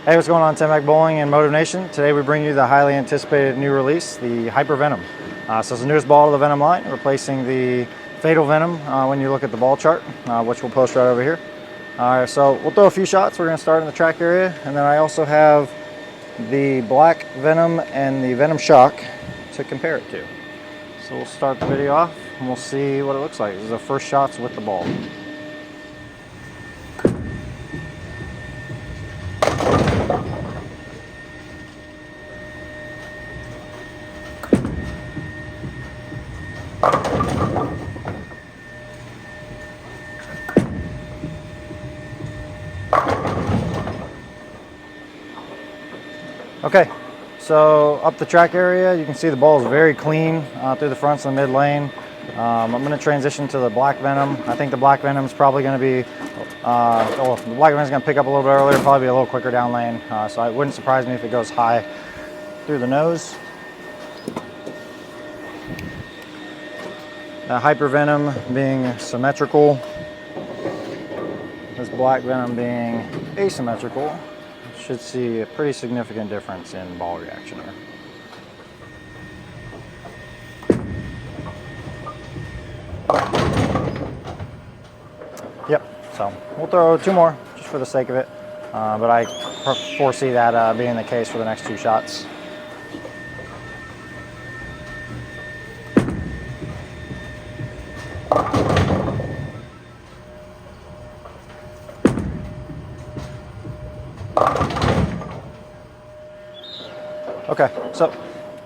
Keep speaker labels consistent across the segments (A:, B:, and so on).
A: Hey, what's going on, Tim Mac Bowling and Motiv Nation? Today we bring you the highly anticipated new release, the Hyper Venom. So it's the newest ball of the Venom line, replacing the Fatal Venom when you look at the ball chart, which we'll post right over here. So we'll throw a few shots. We're going to start in the track area, and then I also have the Black Venom and the Venom Shock to compare it to. So we'll start the video off and we'll see what it looks like. This is the first shots with the ball. Okay, so up the track area, you can see the ball is very clean through the fronts and the mid lane. I'm going to transition to the Black Venom. I think the Black Venom is probably going to be, the Black Venom is going to pick up a little bit earlier, probably be a little quicker down lane. So it wouldn't surprise me if it goes high through the nose. The Hyper Venom being symmetrical, this Black Venom being asymmetrical. Should see a pretty significant difference in ball reaction here. Yep, so we'll throw two more just for the sake of it, but I foresee that being the case for the next two shots. Okay, so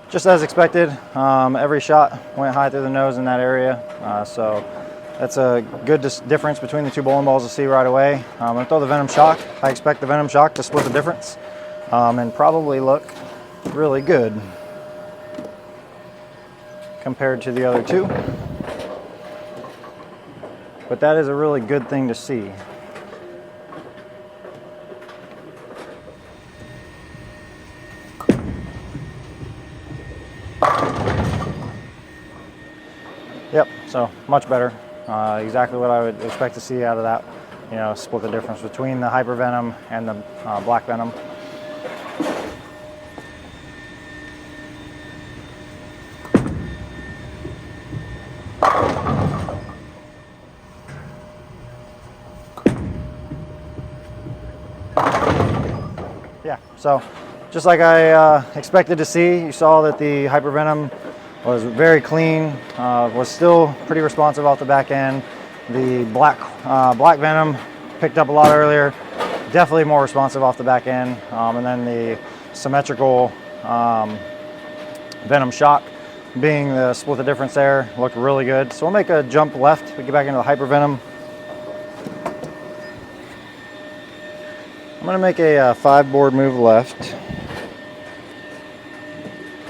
A: just as expected, every shot went high through the nose in that area. So that's a good difference between the two bowling balls to see right away. I'm gonna throw the Venom Shock. I expect the Venom Shock to split the difference and probably look really good compared to the other two. But that is a really good thing to see. Yep, so much better. Exactly what I would expect to see out of that. You know, split the difference between the Hyper Venom and the Black Venom. Yeah, so just like I expected to see, you saw that the Hyper Venom was very clean, was still pretty responsive off the back end. The Black Venom picked up a lot earlier, definitely more responsive off the back end. And then the symmetrical Venom Shock being the split the difference there, looked really good. So we'll make a jump left, we get back into the Hyper Venom. I'm gonna make a 5-board move left.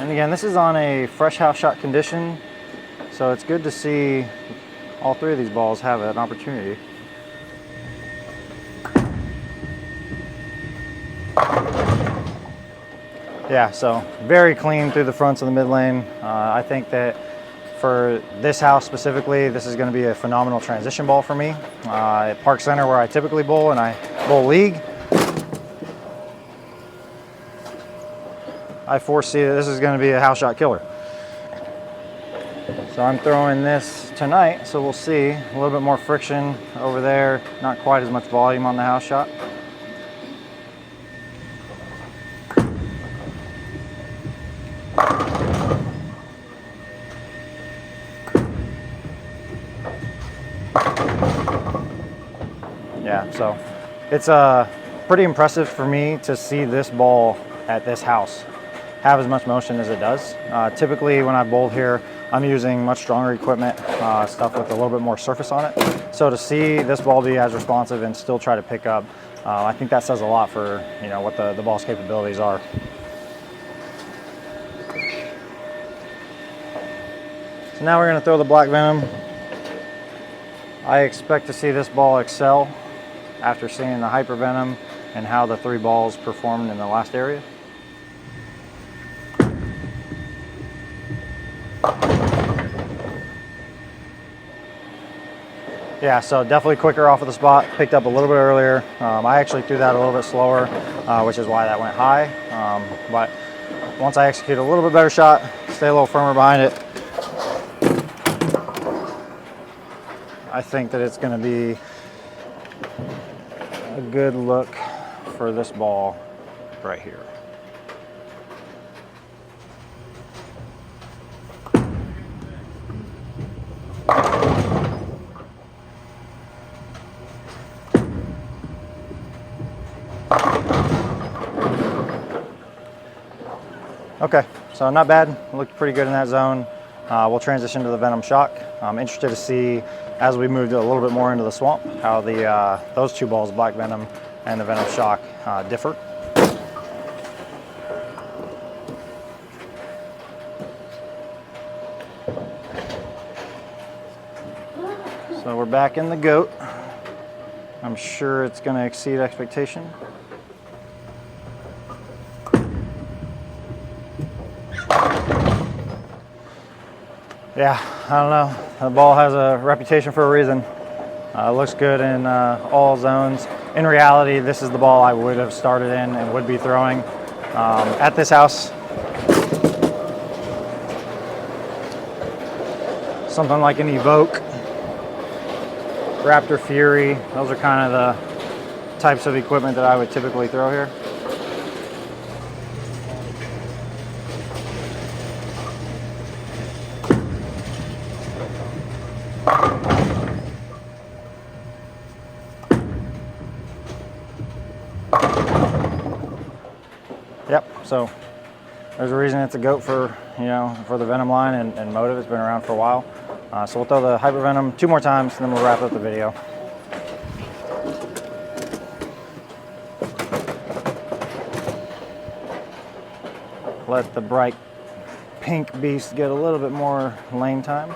A: And again, this is on a fresh house shot condition, so it's good to see all three of these balls have an opportunity. Yeah, so very clean through the fronts of the mid lane. I think that for this house specifically, this is going to be a phenomenal transition ball for me. At Park Center, where I typically bowl and I bowl league, I foresee that this is going to be a house shot killer. So I'm throwing this tonight, so we'll see a little bit more friction over there, not quite as much volume on the house shot. Yeah, so it's pretty impressive for me to see this ball at this house have as much motion as it does. Typically when I bowl here, I'm using much stronger equipment, stuff with a little bit more surface on it. So to see this ball be as responsive and still try to pick up, I think that says a lot for, you know, what the ball's capabilities are. So now we're gonna throw the Black Venom. I expect to see this ball excel after seeing the Hyper Venom and how the three balls performed in the last area. Yeah, so definitely quicker off of the spot, picked up a little bit earlier. I actually threw that a little bit slower, which is why that went high. But once I execute a little bit better shot, stay a little firmer behind it, I think that it's going to be a good look for this ball right here. Okay, so not bad. Looked pretty good in that zone. We'll transition to the Venom shock. I'm interested to see, as we move a little bit more into the swamp, how those two balls, Black Venom and the Venom shock, differ. So we're back in the goat. I'm sure it's going to exceed expectation. Yeah, I don't know. The ball has a reputation for a reason. It looks good in all zones. In reality, this is the ball I would have started in and would be throwing at this house. Something like an Evoke, Raptor Fury. Those are kind of the types of equipment that I would typically throw here. Yep, so there's a reason it's a GOAT for, for the Venom line and Motiv. It's been around for a while. So we'll throw the Hyper Venom 2 more times and then we'll wrap up the video. Let the bright pink beast get a little bit more lane time.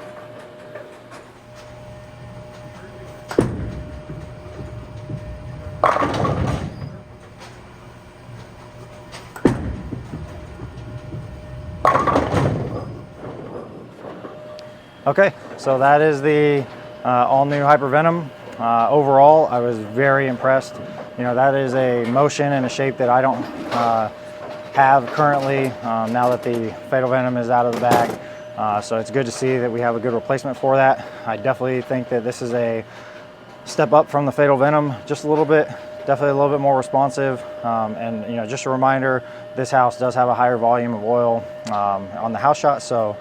A: Okay, so that is the all-new Hyper Venom. Overall, I was very impressed. That is a motion and a shape that I don't have currently now that the Fatal Venom is out of the bag. So it's good to see that we have a good replacement for that. I definitely think that this is a step up from the Fatal Venom, just a little bit. Definitely a little bit more responsive. And just a reminder, this house does have a higher volume of oil on the house shot. So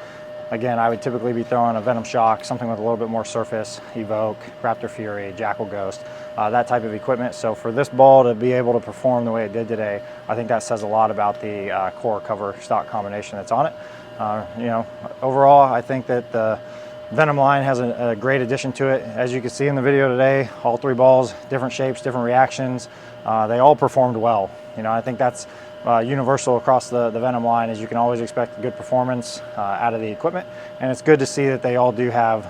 A: again, I would typically be throwing a Venom shock, something with a little bit more surface, Evoke, Raptor Fury, Jackal Ghost, that type of equipment. So for this ball to be able to perform the way it did today, I think that says a lot about the core cover stock combination that's on it. Overall, I think that the Venom line has a great addition to it. As you can see in the video today, all 3 balls, different shapes, different reactions, they all performed well. I think that's universal across the Venom line, is you can always expect good performance out of the equipment, and it's good to see that they all do have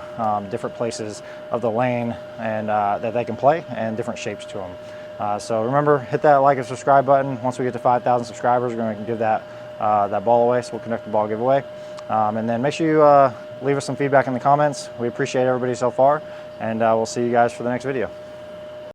A: different places of the lane and that they can play, and different shapes to them. So remember, hit that like and subscribe button. Once we get to 5,000 subscribers, we're going to give that ball away, so we'll conduct the ball giveaway. And then make sure you leave us some feedback in the comments. We appreciate everybody so far, and we'll see you guys for the next video.